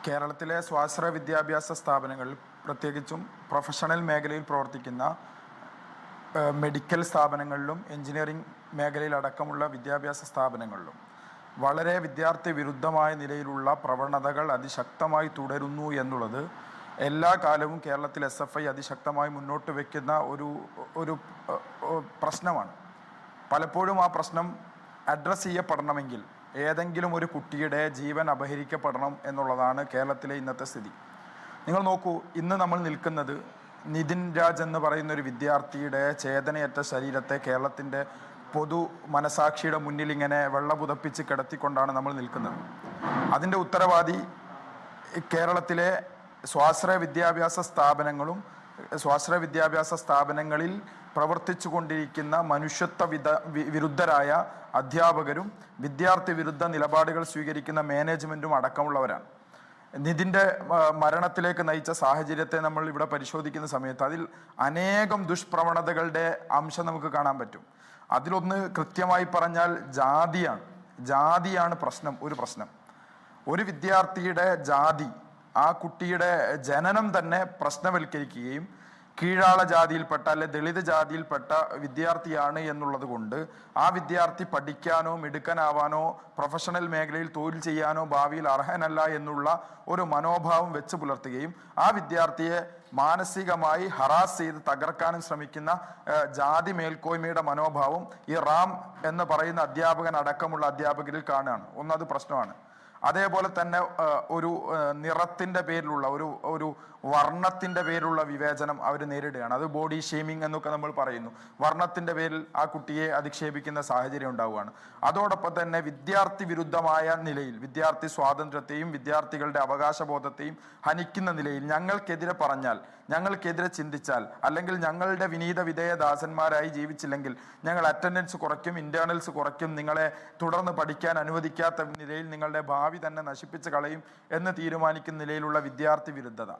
കേരളത്തിലെ സ്വാശ്രയ വിദ്യാഭ്യാസ സ്ഥാപനങ്ങളിൽ പ്രത്യേകിച്ചും പ്രൊഫഷണൽ മേഖലയിൽ പ്രവർത്തിക്കുന്ന മെഡിക്കൽ സ്ഥാപനങ്ങളിലും എഞ്ചിനീയറിംഗ് മേഖലയിലടക്കമുള്ള വിദ്യാഭ്യാസ സ്ഥാപനങ്ങളിലും വളരെ വിദ്യാർത്ഥി വിരുദ്ധമായ നിലയിലുള്ള പ്രവണതകൾ അതിശക്തമായി തുടരുന്നു എന്നുള്ളത് എല്ലാ കാലവും കേരളത്തിൽ SFI അതിശക്തമായി മുന്നോട്ട് വയ്ക്കുന്ന ഒരു പ്രശ്നമാണ്. പലപ്പോഴും ആ പ്രശ്നം അഡ്രസ്സ് ചെയ്യപ്പെടണമെങ്കിൽ ഏതെങ്കിലും ഒരു കുട്ടിയുടെ ജീവൻ അപഹരിക്കപ്പെടണം എന്നുള്ളതാണ് കേരളത്തിലെ ഇന്നത്തെ സ്ഥിതി. നിങ്ങൾ നോക്കൂ, ഇന്ന് നമ്മൾ നിൽക്കുന്നത് നിതിൻ രാജ് എന്ന് പറയുന്ന ഒരു വിദ്യാർത്ഥിയുടെ ചേതനയറ്റ ശരീരത്തെ കേരളത്തിൻ്റെ പൊതു മനസാക്ഷിയുടെ മുന്നിൽ ഇങ്ങനെ വെള്ള പുതപ്പിച്ച് കിടത്തിക്കൊണ്ടാണ് നമ്മൾ നിൽക്കുന്നത്. അതിൻ്റെ ഉത്തരവാദി കേരളത്തിലെ സ്വാശ്രയ വിദ്യാഭ്യാസ സ്ഥാപനങ്ങളിൽ പ്രവർത്തിച്ചു കൊണ്ടിരിക്കുന്ന മനുഷ്യത്വ വിരുദ്ധരായ അധ്യാപകരും വിദ്യാർത്ഥി വിരുദ്ധ നിലപാടുകൾ സ്വീകരിക്കുന്ന മാനേജ്മെൻറ്റും അടക്കമുള്ളവരാണ്. നിതിൻ്റെ മരണത്തിലേക്ക് നയിച്ച സാഹചര്യത്തെ നമ്മൾ ഇവിടെ പരിശോധിക്കുന്ന സമയത്ത് അതിൽ അനേകം ദുഷ്പ്രവണതകളുടെ അംശം നമുക്ക് കാണാൻ പറ്റും. അതിലൊന്ന് കൃത്യമായി പറഞ്ഞാൽ ജാതിയാണ് പ്രശ്നം. ഒരു വിദ്യാർത്ഥിയുടെ ജാതി ആ കുട്ടിയുടെ ജനനം തന്നെ പ്രശ്നവൽക്കരിക്കുകയും കീഴാള ജാതിയിൽപ്പെട്ട അല്ലെ ദളിത് ജാതിയിൽപ്പെട്ട വിദ്യാർത്ഥിയാണ് എന്നുള്ളത് കൊണ്ട് ആ വിദ്യാർത്ഥി പഠിക്കാനോ മിടുക്കനാവാനോ പ്രൊഫഷണൽ മേഖലയിൽ തൊഴിൽ ചെയ്യാനോ ഭാവിയിൽ അർഹനല്ല എന്നുള്ള ഒരു മനോഭാവം വെച്ച് പുലർത്തുകയും ആ വിദ്യാർത്ഥിയെ മാനസികമായി ഹറാസ് ചെയ്ത് തകർക്കാനും ശ്രമിക്കുന്ന ജാതി മേൽക്കോയ്മയുടെ മനോഭാവം ഈ റാം എന്ന് പറയുന്ന അധ്യാപകൻ അടക്കമുള്ള അധ്യാപകരിൽ കാണുകയാണ്. ഒന്നത് പ്രശ്നമാണ്. അതേപോലെ തന്നെ ഒരു നിറത്തിൻ്റെ പേരിലുള്ള ഒരു വർണ്ണത്തിൻ്റെ പേരിലുള്ള വിവേചനം അവർ നേരിടുകയാണ്. അത് ബോഡി ഷെയ്മിങ് എന്നൊക്കെ നമ്മൾ പറയുന്നു. വർണ്ണത്തിൻ്റെ പേരിൽ ആ കുട്ടിയെ അധിക്ഷേപിക്കുന്ന സാഹചര്യം ഉണ്ടാവുകയാണ്. അതോടൊപ്പം തന്നെ വിദ്യാർത്ഥി വിരുദ്ധമായ നിലയിൽ വിദ്യാർത്ഥി സ്വാതന്ത്ര്യത്തെയും വിദ്യാർത്ഥികളുടെ അവകാശബോധത്തെയും ഹനിക്കുന്ന നിലയിൽ ഞങ്ങൾക്കെതിരെ പറഞ്ഞാൽ, ഞങ്ങൾക്കെതിരെ ചിന്തിച്ചാൽ, അല്ലെങ്കിൽ ഞങ്ങളുടെ വിനീത വിധേയദാസന്മാരായി ജീവിച്ചില്ലെങ്കിൽ ഞങ്ങൾ അറ്റൻഡൻസ് കുറയ്ക്കും, ഇന്റേണൽസ് കുറയ്ക്കും, നിങ്ങളെ തുടർന്ന് പഠിക്കാൻ അനുവദിക്കാത്ത നിലയിൽ നിങ്ങളുടെ ഭാവി തന്നെ നശിപ്പിച്ച് കളയും എന്ന് തീരുമാനിക്കുന്ന നിലയിലുള്ള വിദ്യാർത്ഥി വിരുദ്ധത.